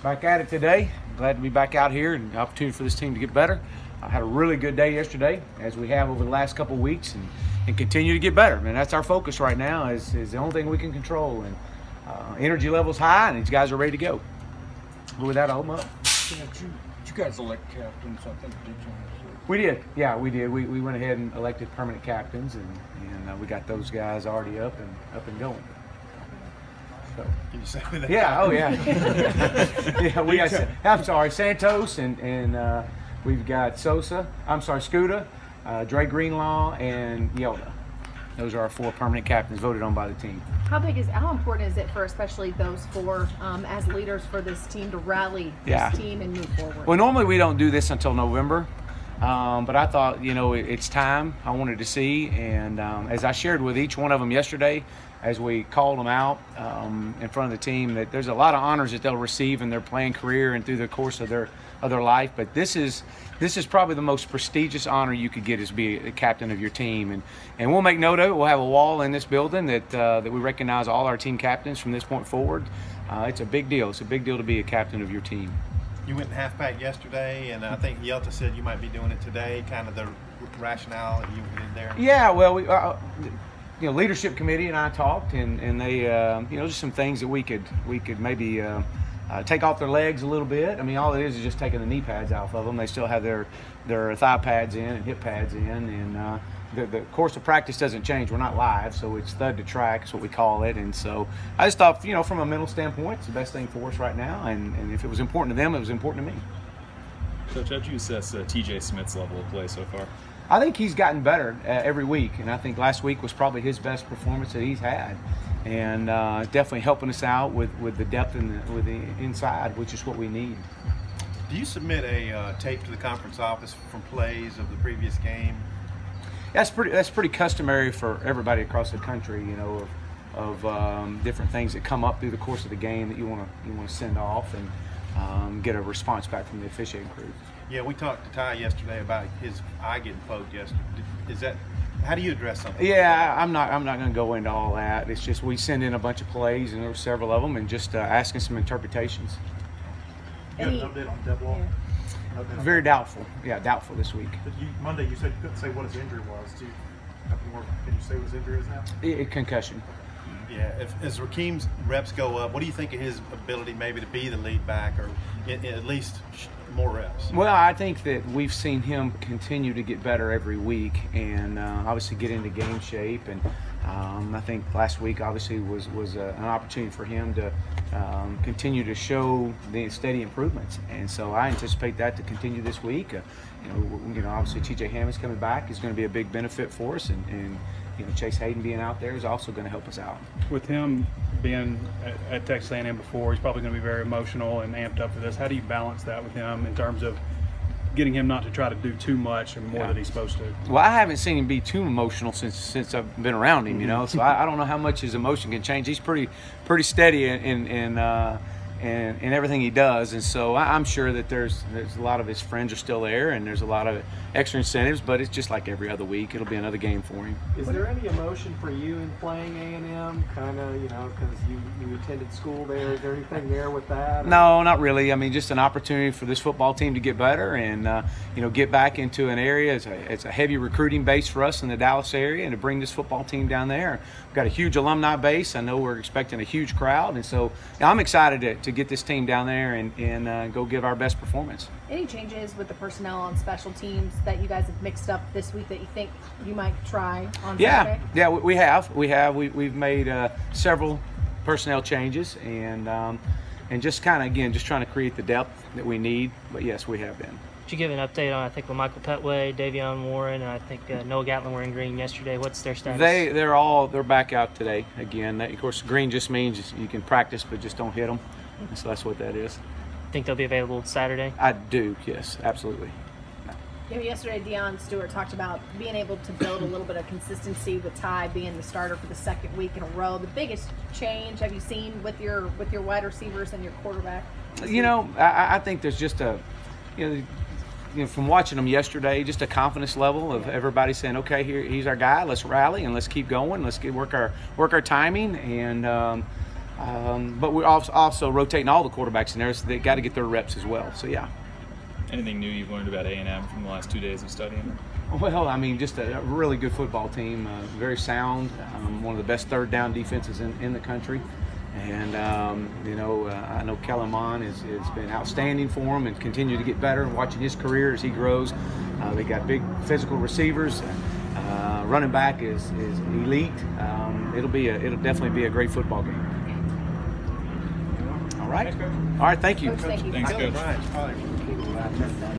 Back at it today. Glad to be back out here and the opportunity for this team to get better. I had a really good day yesterday, as we have over the last couple of weeks, and continue to get better. And that's our focus right now. Is the only thing we can control. And energy level's high, and these guys are ready to go. But with that, I'll open up. Yeah, you guys elect captains, I think, did you? We did. Yeah, we did. We went ahead and elected permanent captains, and we got those guys already up and going. So. Can you say that? Yeah. Oh, yeah. Yeah. We got. I'm sorry, Santos and we've got Sosa. I'm sorry, Scuda, Dre Greenlaw, and Yelda. Those are our 4 permanent captains voted on by the team. How important is it for especially those 4 as leaders for this team to rally this team and move forward? Well, normally we don't do this until November. But I thought, it's time. I wanted to see, and as I shared with each one of them yesterday, as we called them out in front of the team, that there's a lot of honors that they'll receive in their playing career and through the course of their life. But this is probably the most prestigious honor you could get, is be a captain of your team, and we'll make note of it. We'll have a wall in this building that we recognize all our team captains from this point forward. It's a big deal. It's a big deal to be a captain of your team. You went in halfback yesterday, and I think Yelta said you might be doing it today. Kind of the rationale that you did there. Yeah, well, we, leadership committee and I talked, and they, just some things that we could maybe take off their legs a little bit. I mean, all it is just taking the knee pads off of them. They still have their thigh pads in and hip pads in, and the course of practice doesn't change. We're not live, so it's thud to track is what we call it. And so I just thought, from a mental standpoint, it's the best thing for us right now. And if it was important to them, it was important to me. Coach, how'd you assess TJ Smith's level of play so far? I think he's gotten better every week, and I think last week was probably his best performance that he's had. And definitely helping us out with the depth and with the inside, which is what we need. Do you submit a tape to the conference office from plays of the previous game? That's pretty customary for everybody across the country, of different things that come up through the course of the game that you want to send off and get a response back from the officiating crew. Yeah, we talked to Ty yesterday about his eye getting poked yesterday. How do you address something? Yeah, I'm not going to go into all that. It's just we send in a bunch of plays, and there were several of them, and just asking some interpretations. You got an update on Deblaw? Yeah. Very doubtful. Yeah, doubtful this week. Monday you said you couldn't say what his injury was. Do you have more? Can you say what his injury is now? Concussion. Yeah. As Rakeem's reps go up, what do you think of his ability maybe to be the lead back, or at least more reps? Well, I think that we've seen him continue to get better every week, and obviously get into game shape. And I think last week obviously was an opportunity for him to continue to show the steady improvements, and so I anticipate that to continue this week. Obviously TJ Hammond's coming back is going to be a big benefit for us, and Chase Hayden being out there is also going to help us out. With him being at Texas A&M before, he's probably going to be very emotional and amped up for this. How do you balance that with him in terms of getting him not to try to do too much and more than he's supposed to? Well, I haven't seen him be too emotional since I've been around him, so I don't know how much his emotion can change. He's pretty steady in everything he does, and so I'm sure that there's a lot of his friends are still there, and there's a lot of extra incentives, but it's just like every other week. It'll be another game for him. Is there any emotion for you in playing A&M, kind of, because you attended school there? Is there anything there with that? No, not really. I mean, just an opportunity for this football team to get better and get back into an area. It's a heavy recruiting base for us in the Dallas area, and to bring this football team down there. We've got a huge alumni base. I know we're expecting a huge crowd, and so I'm excited to get this team down there and go give our best performance. Any changes with the personnel on special teams that you guys have mixed up this week that you think you might try on Saturday? Yeah, we have. We've made several personnel changes, and just kind of, again, just trying to create the depth that we need. But yes, we have been. Could you give an update on, I think, with Michael Petway, Davion Warren, and I think Noah Gatlin were in green yesterday. What's their status? They're back out today again. Of course, green just means you can practice, but just don't hit them. So that's what that is. Think they'll be available Saturday? I do, yes, absolutely. Yesterday, Deion Stewart talked about being able to build a little bit of consistency with Ty being the starter for the second week in a row. The biggest change have you seen with your wide receivers and your quarterback? I think there's just from watching them yesterday, just a confidence level of everybody saying, okay, he's our guy. Let's rally and let's keep going. Let's work our timing, and But we're also rotating all the quarterbacks in there, so they got to get their reps as well. So yeah. Anything new you've learned about A&M from the last 2 days of studying? Well, I mean, just a really good football team, very sound, one of the best third down defenses in the country. And, I know Kellen Mond has been outstanding for him and continue to get better, watching his career as he grows. They got big physical receivers. Running back is elite. It'll definitely be a great football game. All right. All right, thank you. Coach, thank you. Thanks, Coach. Right.